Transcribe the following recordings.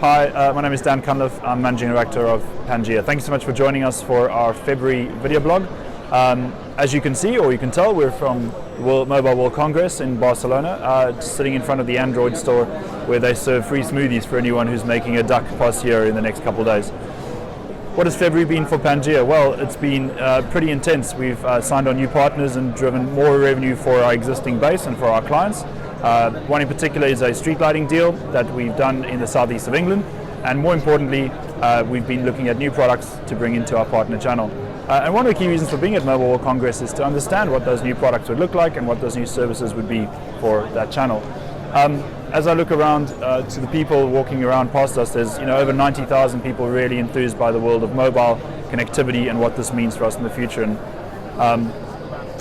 Hi, my name is Dan Cunliffe. I'm Managing Director of Pangea. Thank you so much for joining us for our February video blog. As you can see, or you can tell, we're from Mobile World Congress in Barcelona, sitting in front of the Android store where they serve free smoothies for anyone who's making a duck pass here in the next couple of days. What has February been for Pangea? Well, it's been pretty intense. We've signed on new partners and driven more revenue for our existing base and for our clients. One in particular is a street lighting deal that we've done in the southeast of England, and more importantly, we've been looking at new products to bring into our partner channel. And one of the key reasons for being at Mobile World Congress is to understand what those new products would look like and what those new services would be for that channel. As I look around to the people walking around past us, there's over 90,000 people really enthused by the world of mobile connectivity and what this means for us in the future. And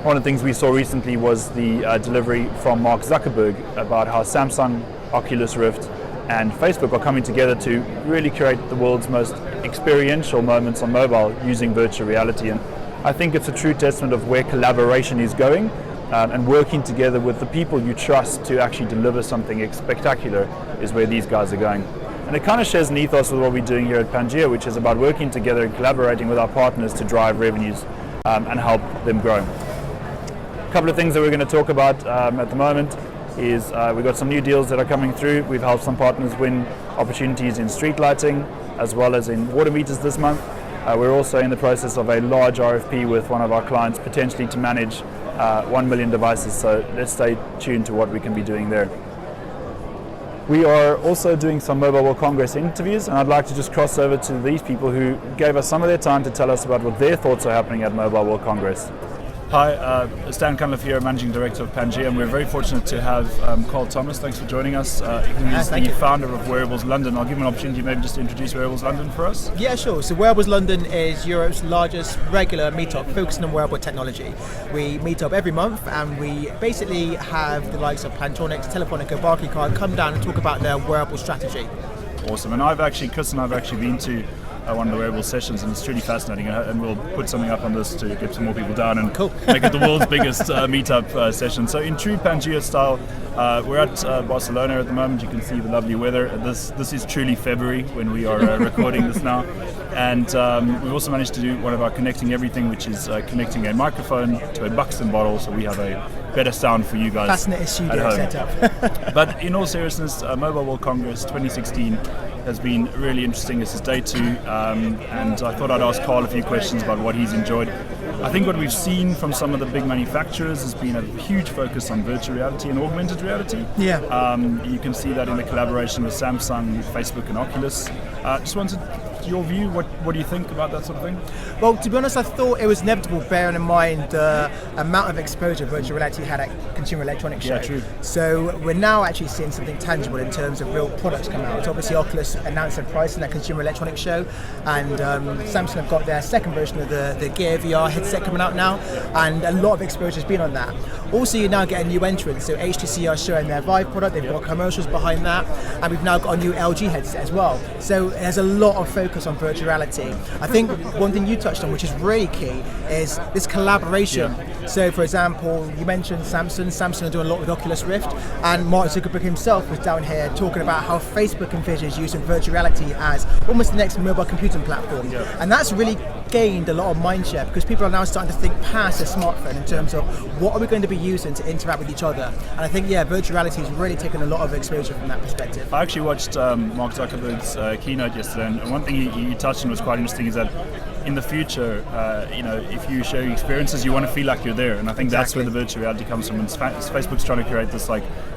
one of the things we saw recently was the delivery from Mark Zuckerberg about how Samsung, Oculus Rift and Facebook are coming together to really create the world's most experiential moments on mobile using virtual reality. And I think it's a true testament of where collaboration is going, and working together with the people you trust to actually deliver something spectacular is where these guys are going. And it kind of shares an ethos with what we're doing here at Pangea, which is about working together and collaborating with our partners to drive revenues and help them grow. A couple of things that we're going to talk about at the moment is we've got some new deals that are coming through. We've helped some partners win opportunities in street lighting as well as in water meters this month. We're also in the process of a large RFP with one of our clients, potentially to manage 1 million devices, so let's stay tuned to what we can be doing there. We are also doing some Mobile World Congress interviews, and I'd like to just cross over to these people who gave us some of their time to tell us about what their thoughts are happening at Mobile World Congress. Hi, Stan Cunliffe here, Managing Director of Pangea, and we're very fortunate to have Carl Thomas. Thanks for joining us. He's the founder of Wearables London. I'll give him an opportunity maybe just to introduce Wearables London for us. Yeah, sure. So Wearables London is Europe's largest regular meetup focusing on wearable technology. We meet up every month and we basically have the likes of Plantronics, Telefonica, Barclaycard come down and talk about their wearable strategy. Awesome. And Chris and I've actually been to one of the wearable sessions, and it's truly fascinating, and we'll put something up on this to get some more people down and make it the world's biggest meetup session. So in true Pangea style, we're at Barcelona at the moment. You can see the lovely weather. This is truly February when we are recording this now, and we've also managed to do one of our connecting everything, which is connecting a microphone to a Buxton bottle, so we have a better sound for you guys. Fascinating studio setup. But in all seriousness, Mobile World Congress 2016 has been really interesting. This is day 2, and I thought I'd ask Carl a few questions about what he's enjoyed. I think what we've seen from some of the big manufacturers has been a huge focus on virtual reality and augmented reality. Yeah. You can see that in the collaboration with Samsung, Facebook and Oculus. Just wanted your view, what do you think about that sort of thing? Well, to be honest, I thought it was inevitable, bearing in mind the amount of exposure virtual reality had at Consumer Electronics Show. Yeah, true. So we're now actually seeing something tangible in terms of real products come out. Obviously, Oculus announced their pricing at Consumer Electronics Show, and Samsung have got their second version of the Gear VR headset coming out now, and a lot of exposure has been on that. Also, you now get a new entrant, so HTC are showing their Vive product, they've got commercials behind that, and we've now got a new LG headset as well. So there's a lot of focus on virtual reality. I think one thing you touched on, which is really key, is this collaboration. Yeah. So, for example, you mentioned Samsung. Samsung are doing a lot with Oculus Rift, and Mark Zuckerberg himself was down here talking about how Facebook envisions using virtual reality as almost the next mobile computing platform. Yeah. And that's really gained a lot of mindshare because people are now starting to think past a smartphone in terms of what are we going to be using to interact with each other. And I think, virtual reality has really taken a lot of exposure from that perspective. I actually watched Mark Zuckerberg's keynote yesterday, and one thing he touched on was quite interesting, is that in the future, if you share experiences, you want to feel like you're there, and I think that's where the virtual reality comes from. And Facebook's trying to create this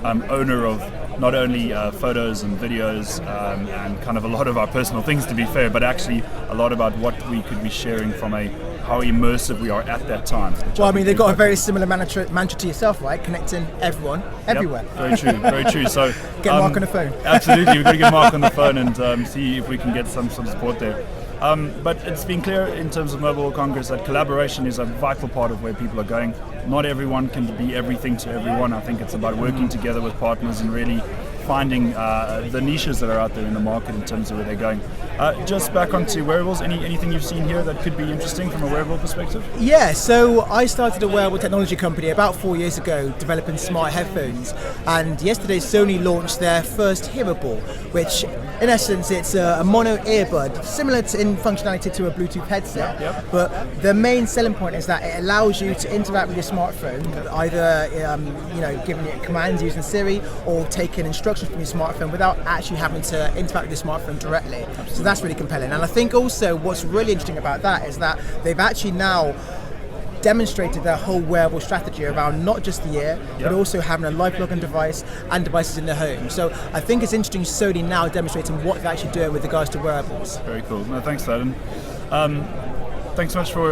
owner of not only photos and videos and kind of a lot of our personal things, to be fair, but actually a lot about what we could be sharing from how immersive we are at that time. Well, I mean, they've got a very similar mantra to yourself, right? Connecting everyone, everywhere. Yep, very true. So get Mark on the phone. Absolutely, we've got to get Mark on the phone and see if we can get some sort of support there. But it's been clear in terms of Mobile World Congress that collaboration is a vital part of where people are going. Not everyone can be everything to everyone. I think it's about working together with partners and really finding the niches that are out there in the market in terms of where they're going. Just back onto wearables, anything you've seen here that could be interesting from a wearable perspective? Yeah, so I started a wearable technology company about 4 years ago developing smart headphones, and yesterday Sony launched their first hearable, which in essence it's a mono earbud, similar in functionality to a Bluetooth headset, but the main selling point is that it allows you to interact with your smartphone, either giving it commands using Siri or taking instructions from your smartphone without actually having to interact with your smartphone directly. So that's really compelling. And I think also what's really interesting about that is that they've actually now demonstrated their whole wearable strategy around not just the ear, but also having a live plug-in device and devices in the home. So I think it's interesting Sony now demonstrating what they're actually doing with regards to wearables. Very cool. No, thanks for that. And thanks so much for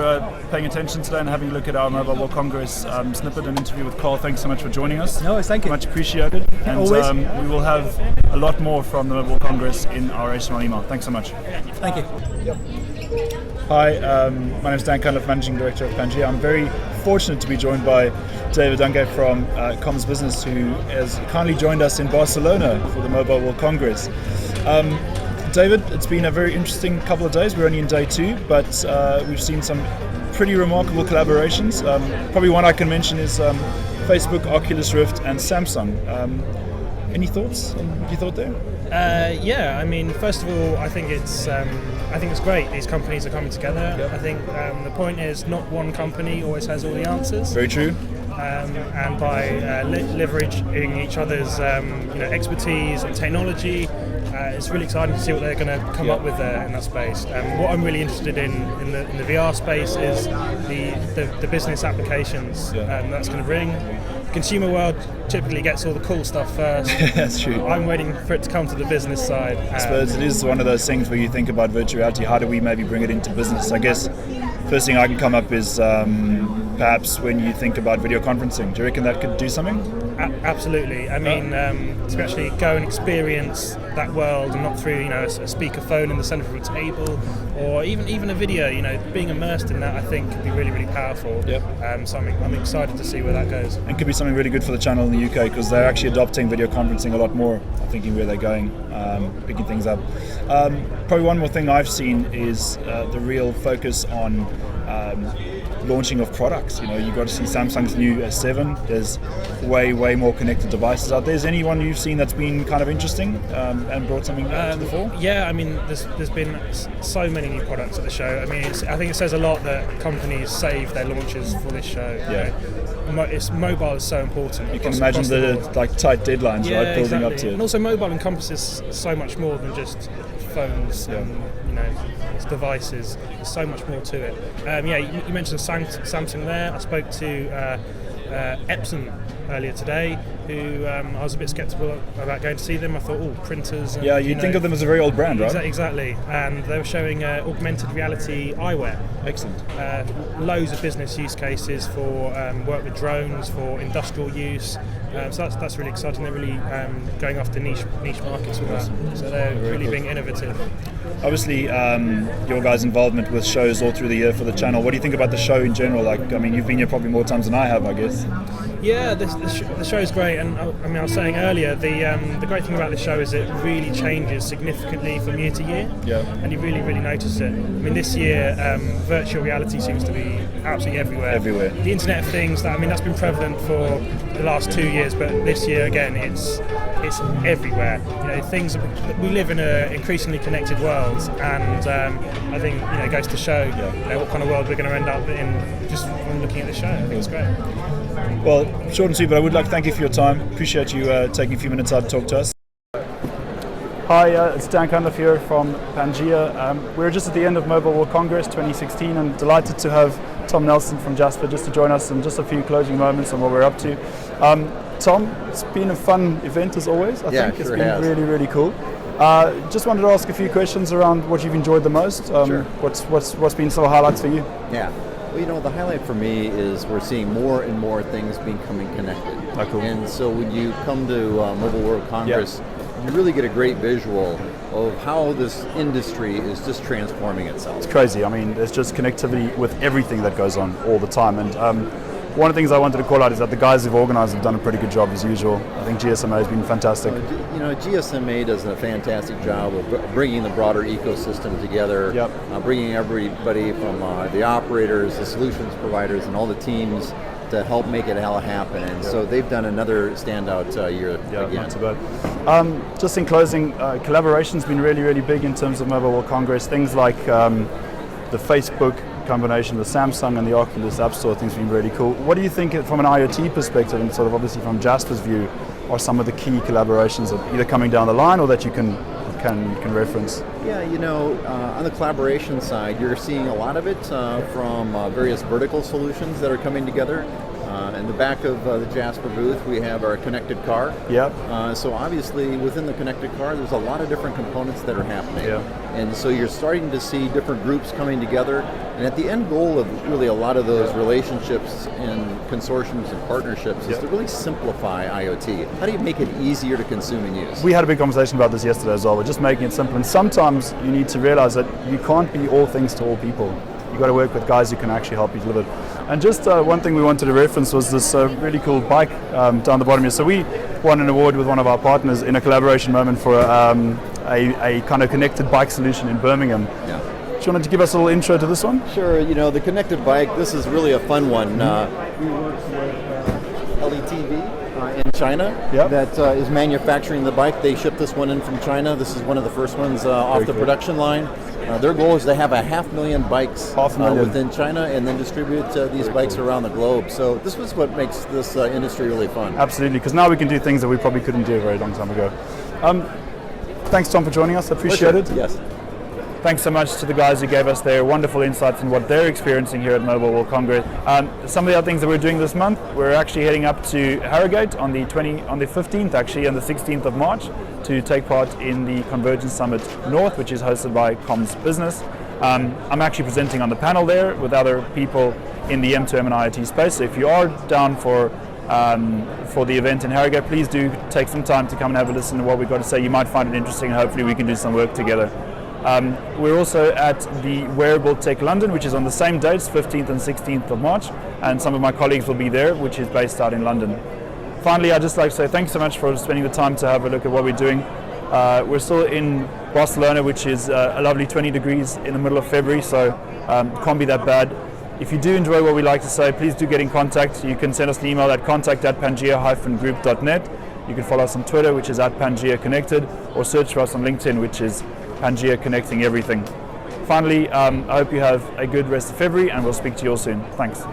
paying attention today and having a look at our Mobile World Congress snippet and interview with Carl. Thanks so much for joining us. No, thank you. Much appreciated. And always. We will have a lot more from the Mobile World Congress in our HTML email. Thanks so much. Thank you. Hi, my name is Dan Cunliffe, Managing Director of Pangea. I'm very fortunate to be joined by David Dungay from Comms Business, who has kindly joined us in Barcelona for the Mobile World Congress. David, it's been a very interesting couple of days. We're only in day 2, but we've seen some pretty remarkable collaborations. Probably one I can mention is Facebook, Oculus Rift, and Samsung. Any thoughts on what you thought there? Yeah, I mean, first of all, I think it's great. These companies are coming together. I think the point is not one company always has all the answers. Very true. And by leveraging each other's expertise and technology, it's really exciting to see what they're going to come up with there in that space. What I'm really interested in the VR space is the business applications that's going to bring. Consumer world typically gets all the cool stuff first. That's true. I'm waiting for it to come to the business side. I suppose it is one of those things where you think about virtual reality, how do we maybe bring it into business? I guess first thing I can come up is perhaps when you think about video conferencing. Do you reckon that could do something? Absolutely. I mean, to actually go and experience that world and not through a speaker phone in the centre of a table, or even a video. Being immersed in that, I think, could be really, really powerful. So I'm excited to see where that goes. And could be something really good for the channel in the UK, because they're actually adopting video conferencing a lot more. I'm thinking where they're going, picking things up. Probably one more thing I've seen is the real focus on launching of products. You've got to see Samsung's new S7. There's way more connected devices out there. Is anyone you've seen that's been kind of interesting and brought something to the fore? Yeah, I mean, there's been so many new products at the show. I mean, I think it says a lot that companies save their launches for this show. Mobile is so important. You can imagine the tight deadlines, right, building up to it. And also, mobile encompasses so much more than just phones and it's devices. There's so much more to it. You mentioned Samsung there. I spoke to Epson earlier today, who I was a bit sceptical about going to see them. I thought, printers. And, you'd think of them as a very old brand, right? Exactly. And they were showing augmented reality eyewear. Excellent. Loads of business use cases for work with drones, for industrial use. So that's really exciting. They're really going after niche markets with that. So they're really being innovative. Obviously, your guys' involvement with shows all through the year for the channel. What do you think about the show in general? You've been here probably more times than I have, I guess. Yeah, the show is great, and I was saying earlier, the great thing about this show is it really changes significantly from year to year, and you really notice it. I mean, this year, virtual reality seems to be absolutely everywhere. The Internet of Things, that's been prevalent for the last 2 years, but this year again, it's everywhere. We live in an increasingly connected world, and I think it goes to show what kind of world we're going to end up in just from looking at the show. I think it's great. Well, short and sweet, but I would like to thank you for your time. Appreciate you taking a few minutes out to talk to us. Hi, it's Dan Cunliffe here from Pangea. We're just at the end of Mobile World Congress 2016 and delighted to have Tom Nelson from Jasper just to join us in just a few closing moments on what we're up to. Tom, it's been a fun event as always. I think it's been really cool. Just wanted to ask a few questions around what you've enjoyed the most. Sure. What's been some highlights for you? Yeah. Well, the highlight for me is we're seeing more and more things becoming connected. Oh, cool. And so when you come to Mobile World Congress, you really get a great visual of how this industry is just transforming itself. It's crazy. I mean, there's just connectivity with everything that goes on all the time. And one of the things I wanted to call out is that the guys who've organised have done a pretty good job as usual. I think GSMA has been fantastic. GSMA does a fantastic job of bringing the broader ecosystem together, bringing everybody from the operators, the solutions providers, and all the teams to help make it all happen. And so they've done another standout year again. Not too bad. Just in closing, collaboration's been really, really big in terms of Mobile World Congress. Things like the Facebook combination, the Samsung and the Oculus App Store thing's been really cool. What do you think from an IoT perspective, and sort of obviously from Jasper's view, are some of the key collaborations that either coming down the line or that you can reference? Yeah, on the collaboration side, you're seeing a lot of it from various vertical solutions that are coming together. In the back of the Jasper booth, we have our connected car. So obviously, within the connected car, there's a lot of different components that are happening. And so you're starting to see different groups coming together. And at the end goal of really a lot of those relationships and consortiums and partnerships is to really simplify IoT. How do you make it easier to consume and use? We had a big conversation about this yesterday as well. We're just making it simple. And sometimes you need to realize that you can't be all things to all people. You've got to work with guys who can actually help you deliver. And just one thing we wanted to reference was this really cool bike down the bottom here. So we won an award with one of our partners in a collaboration moment for a kind of connected bike solution in Birmingham. Do you want to give us a little intro to this one? Sure. The connected bike, this is really a fun one. We worked with LETV in China that is manufacturing the bike. They shipped this one in from China. This is one of the first ones off the production line. Their goal is to have 500,000 bikes within China and then distribute these bikes around the globe. So this was what makes this industry really fun. Absolutely, because now we can do things that we probably couldn't do a very long time ago. Thanks, Tom, for joining us. I appreciate it. Yes. Thanks so much to the guys who gave us their wonderful insights in what they're experiencing here at Mobile World Congress. Some of the other things that we're doing this month, we're actually heading up to Harrogate on the 15th actually and the 16th of March to take part in the Convergence Summit North, which is hosted by Comms Business. I'm actually presenting on the panel there with other people in the M2M and IoT space. So if you are down for the event in Harrogate, please do take some time to come and have a listen to what we've got to say. You might find it interesting and hopefully we can do some work together. We're also at the Wearables Tech London, which is on the same dates, 15th and 16th of March, and some of my colleagues will be there, which is based out in London. Finally, I'd just like to say thanks so much for spending the time to have a look at what we're doing. We're still in Barcelona, which is a lovely 20 degrees in the middle of February, so can't be that bad. If you do enjoy what we like to say, please do get in contact. You can send us an email at contact@pangea-group.net. You can follow us on Twitter, which is @Pangea Connected, or search for us on LinkedIn, which is Pangea Connecting Everything. Finally, I hope you have a good rest of February and we'll speak to you all soon. Thanks.